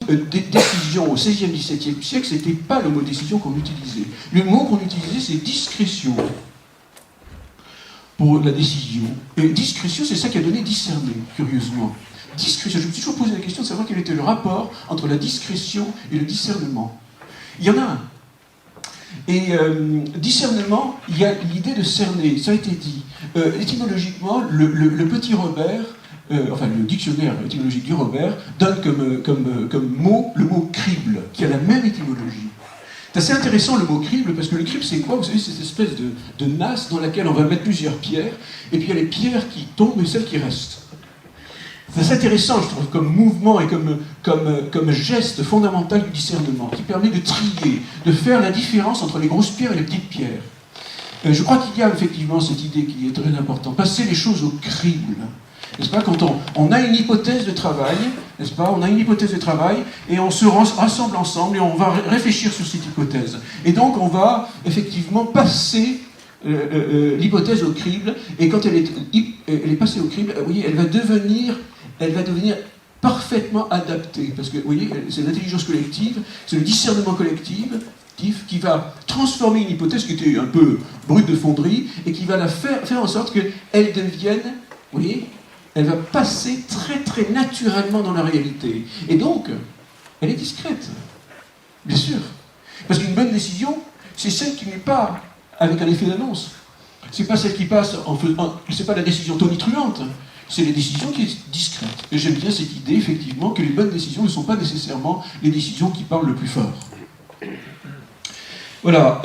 décision au XVIe, XVIIe siècle, c'était pas le mot décision qu'on utilisait. Le mot qu'on utilisait, c'est discrétion pour la décision. Et discrétion, c'est ça qui a donné discerner, curieusement. Discrétion, je me suis toujours posé la question de savoir quel était le rapport entre la discrétion et le discernement. Il y en a un. Et discernement, il y a l'idée de cerner, ça a été dit. Étymologiquement, le petit Robert, enfin le dictionnaire étymologique du Robert, donne comme mot le mot crible, qui a la même étymologie. C'est assez intéressant le mot crible, parce que le crible c'est quoi? Vous savez, c'est cette espèce de nasse dans laquelle on va mettre plusieurs pierres, et puis il y a les pierres qui tombent et celles qui restent. C'est assez intéressant, je trouve, comme mouvement et comme geste fondamental du discernement, qui permet de trier, de faire la différence entre les grosses pierres et les petites pierres. Je crois qu'il y a effectivement cette idée qui est très importante, passer les choses au crible. N'est-ce pas? Quand on a une hypothèse de travail, n'est-ce pas? On a une hypothèse de travail et on se rassemble ensemble et on va réfléchir sur cette hypothèse. Et donc on va effectivement passer l'hypothèse au crible, et quand elle est passée au crible, vous voyez, elle va devenir parfaitement adaptée. Parce que, vous voyez, c'est l'intelligence collective, c'est le discernement collectif qui va transformer une hypothèse qui était un peu brute de fonderie, et qui va la faire en sorte qu'elle devienne, vous voyez, elle va passer très très naturellement dans la réalité. Et donc, elle est discrète, bien sûr. Parce qu'une bonne décision, c'est celle qui n'est pas avec un effet d'annonce. C'est pas celle qui passe c'est pas la décision tonitruante, c'est la décision qui est discrète. Et j'aime bien cette idée, effectivement, que les bonnes décisions ne sont pas nécessairement les décisions qui parlent le plus fort. Voilà.